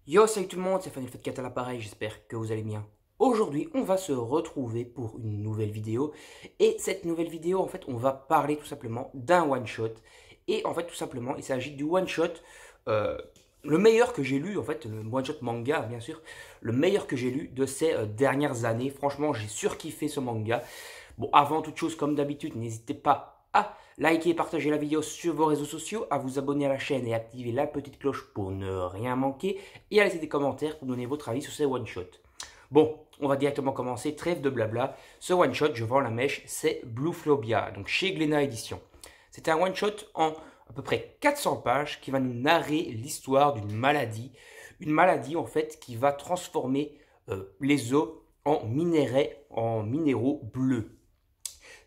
Yo, salut tout le monde, c'est Fanny Fat à l'appareil, j'espère que vous allez bien. Aujourd'hui, on va se retrouver pour une nouvelle vidéo. Et cette nouvelle vidéo, en fait, on va parler tout simplement d'un one-shot. Et en fait, tout simplement, il s'agit du one-shot, euh, le meilleur que j'ai lu, en fait, le one-shot manga, bien sûr, le meilleur que j'ai lu de ces dernières années. Franchement, j'ai surkiffé ce manga. Bon, avant toute chose, comme d'habitude, n'hésitez pas à liker et partager la vidéo sur vos réseaux sociaux, à vous abonner à la chaîne et activer la petite cloche pour ne rien manquer, et à laisser des commentaires pour donner votre avis sur ces one-shots. Bon, on va directement commencer, trêve de blabla. Ce one-shot, je vends la mèche, c'est Blue Phobia, donc chez Glénat Édition. C'est un one-shot en à peu près 400 pages qui va nous narrer l'histoire d'une maladie. Une maladie, en fait, qui va transformer les os en minéraux bleus.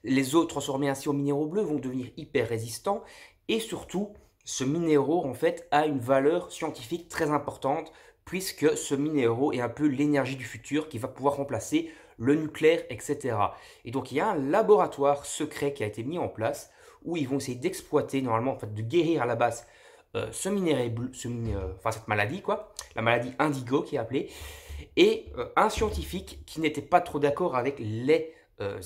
Les os transformés ainsi en minéraux bleus vont devenir hyper résistants et surtout, ce minéraux en fait a une valeur scientifique très importante puisque ce minéraux est un peu l'énergie du futur qui va pouvoir remplacer le nucléaire, etc. Et donc il y a un laboratoire secret qui a été mis en place où ils vont essayer d'exploiter normalement, en fait, de guérir à la base ce minéral bleu, enfin cette maladie quoi, la maladie indigo qui est appelée, et un scientifique qui n'était pas trop d'accord avec les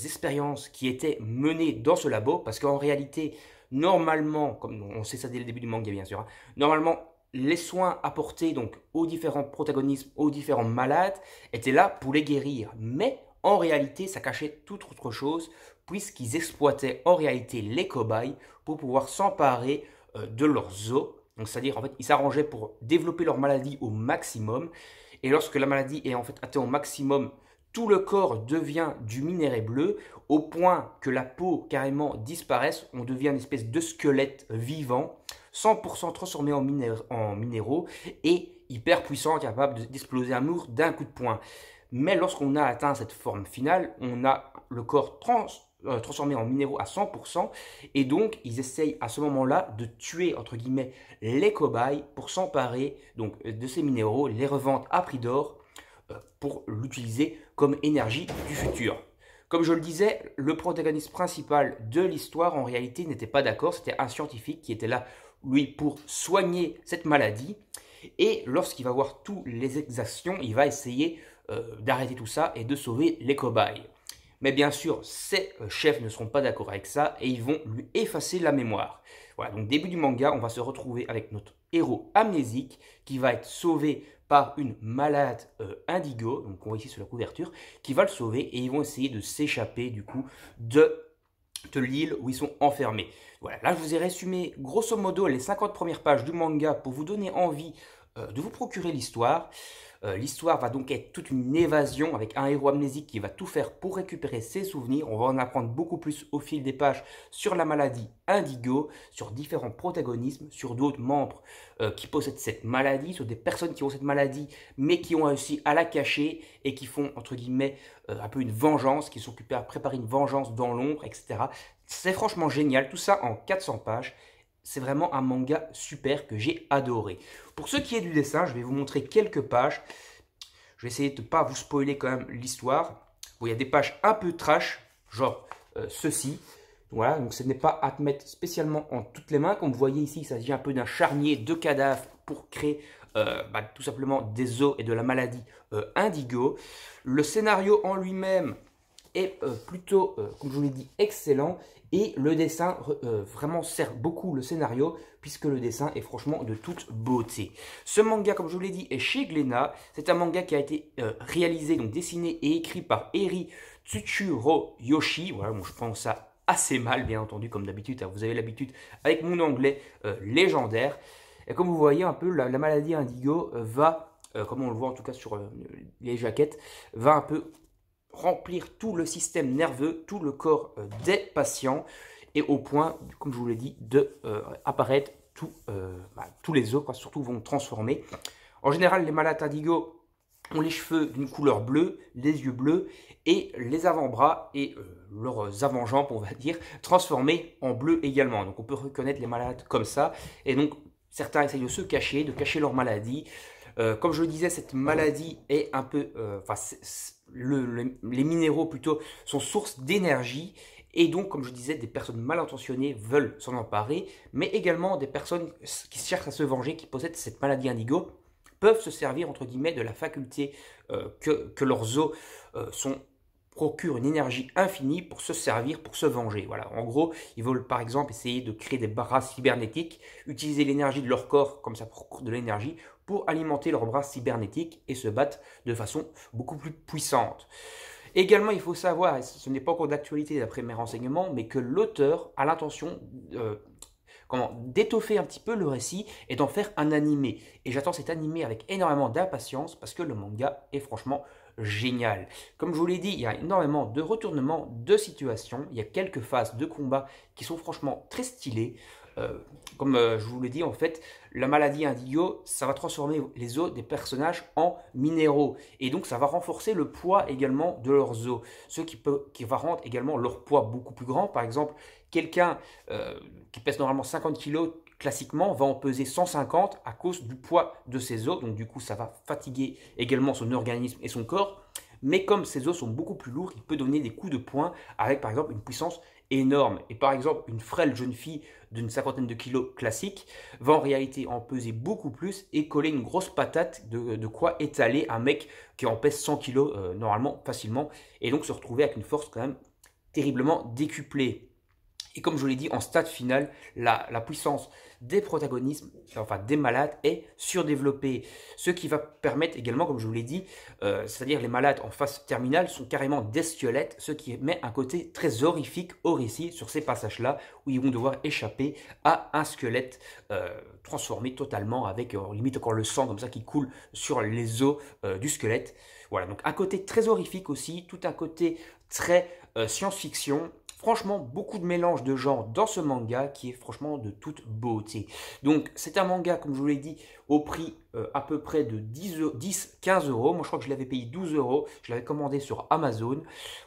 expériences qui étaient menées dans ce labo, parce qu'en réalité, normalement, comme on sait ça dès le début du manga bien sûr, hein, normalement les soins apportés donc aux différents protagonistes, aux différents malades, étaient là pour les guérir. Mais en réalité, ça cachait toute autre chose, puisqu'ils exploitaient en réalité les cobayes pour pouvoir s'emparer de leurs os. Donc c'est-à-dire en fait, ils s'arrangeaient pour développer leur maladie au maximum. Et lorsque la maladie est en fait atteinte au maximum, tout le corps devient du minerai bleu, au point que la peau carrément disparaisse. On devient une espèce de squelette vivant, 100% transformé en minéraux et hyper puissant, capable d'exploser un mur d'un coup de poing. Mais lorsqu'on a atteint cette forme finale, on a le corps transformé en minéraux à 100%, et donc ils essayent à ce moment-là de tuer entre guillemets les cobayes pour s'emparer donc de ces minéraux, les revendre à prix d'or pour l'utiliser comme énergie du futur. Comme je le disais, le protagoniste principal de l'histoire en réalité n'était pas d'accord, c'était un scientifique qui était là lui pour soigner cette maladie, et lorsqu'il va voir toutes les exactions, il va essayer d'arrêter tout ça et de sauver les cobayes. Mais bien sûr, ces chefs ne seront pas d'accord avec ça et ils vont lui effacer la mémoire. Voilà, donc début du manga, on va se retrouver avec notre héros amnésique qui va être sauvé par une malade indigo, donc on voit ici sur la couverture, qui va le sauver et ils vont essayer de s'échapper du coup de l'île où ils sont enfermés. Voilà, là je vous ai résumé grosso modo les 50 premières pages du manga pour vous donner envie de vous procurer l'histoire. L'histoire va donc être toute une évasion avec un héros amnésique qui va tout faire pour récupérer ses souvenirs. On va en apprendre beaucoup plus au fil des pages sur la maladie indigo, sur différents protagonismes, sur d'autres membres qui possèdent cette maladie, sur des personnes qui ont cette maladie mais qui ont réussi à la cacher et qui font entre guillemets un peu une vengeance, qui sont occupés à préparer une vengeance dans l'ombre, etc. C'est franchement génial, tout ça en 400 pages. C'est vraiment un manga super que j'ai adoré. Pour ce qui est du dessin, je vais vous montrer quelques pages. Je vais essayer de ne pas vous spoiler quand même l'histoire. Bon, il y a des pages un peu trash, genre ceci. Voilà, donc ce n'est pas à te mettre spécialement en toutes les mains. Comme vous voyez ici, il s'agit un peu d'un charnier de cadavres pour créer tout simplement des os et de la maladie indigo. Le scénario en lui-même est plutôt, comme je vous l'ai dit, excellent. Et le dessin vraiment sert beaucoup le scénario, puisque le dessin est franchement de toute beauté. Ce manga, comme je vous l'ai dit, est chez Glénat. C'est un manga qui a été réalisé, donc dessiné et écrit par Eri Tsuchiroyoshi. Voilà, bon, je pense ça assez mal, bien entendu, comme d'habitude. Vous avez l'habitude avec mon anglais légendaire. Et comme vous voyez un peu, la maladie indigo va, comme on le voit en tout cas sur les jaquettes, va un peu remplir tout le système nerveux, tout le corps des patients, et au point, comme je vous l'ai dit, de apparaître tous les os, quoi, surtout vont transformer. En général, les malades indigo ont les cheveux d'une couleur bleue, les yeux bleus, et les avant-bras et leurs avant-jambes, on va dire, transformés en bleu également. Donc on peut reconnaître les malades comme ça, et donc certains essayent de se cacher, de cacher leur maladie. Comme je le disais, cette maladie est un peu, les minéraux plutôt sont source d'énergie, et donc comme je disais, des personnes mal intentionnées veulent s'en emparer, mais également des personnes qui cherchent à se venger, qui possèdent cette maladie indigo, peuvent se servir entre guillemets de la faculté que leurs os procurent une énergie infinie pour se servir, pour se venger. Voilà. En gros, ils veulent par exemple essayer de créer des bras cybernétiques, utiliser l'énergie de leur corps, comme ça procure de l'énergie, pour alimenter leurs bras cybernétiques et se battre de façon beaucoup plus puissante. Également, il faut savoir, et ce n'est pas encore d'actualité d'après mes renseignements, mais que l'auteur a l'intention d'étoffer un petit peu le récit et d'en faire un animé. Et j'attends cet animé avec énormément d'impatience parce que le manga est franchement génial. Comme je vous l'ai dit, il y a énormément de retournements de situation, il y a quelques phases de combat qui sont franchement très stylées. Comme je vous l'ai dit, en fait, la maladie indigo, ça va transformer les os des personnages en minéraux. Et donc, ça va renforcer le poids également de leurs os. Ce qui va rendre également leur poids beaucoup plus grand. Par exemple, quelqu'un qui pèse normalement 50 kg, classiquement, va en peser 150 à cause du poids de ses os. Donc, du coup, ça va fatiguer également son organisme et son corps. Mais comme ses os sont beaucoup plus lourds, il peut donner des coups de poing avec, par exemple, une puissance énorme. Et par exemple, une frêle jeune fille d'une cinquantaine de kilos classique va en réalité en peser beaucoup plus et coller une grosse patate de quoi étaler un mec qui en pèse 100 kilos normalement facilement et donc se retrouver avec une force quand même terriblement décuplée. Et comme je vous l'ai dit, en stade final, la puissance des protagonistes, enfin des malades, est surdéveloppée. Ce qui va permettre également, comme je vous l'ai dit, c'est-à-dire les malades en phase terminale sont carrément des squelettes, ce qui met un côté très horrifique au récit sur ces passages-là, où ils vont devoir échapper à un squelette transformé totalement, avec limite encore le sang comme ça qui coule sur les os du squelette. Voilà, donc un côté très horrifique aussi, tout un côté très science-fiction. Franchement, beaucoup de mélange de genres dans ce manga qui est franchement de toute beauté. Donc, c'est un manga, comme je vous l'ai dit, au prix à peu près de 10-15 euros. Moi, je crois que je l'avais payé 12 euros. Je l'avais commandé sur Amazon.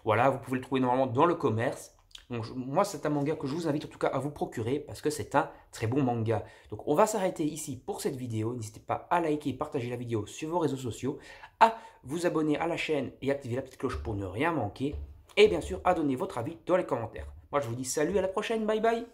Voilà, vous pouvez le trouver normalement dans le commerce. Donc, moi, c'est un manga que je vous invite en tout cas à vous procurer parce que c'est un très bon manga. Donc, on va s'arrêter ici pour cette vidéo. N'hésitez pas à liker et partager la vidéo sur vos réseaux sociaux, à vous abonner à la chaîne et activer la petite cloche pour ne rien manquer. Et bien sûr, à donner votre avis dans les commentaires. Moi, je vous dis salut, à la prochaine, bye bye.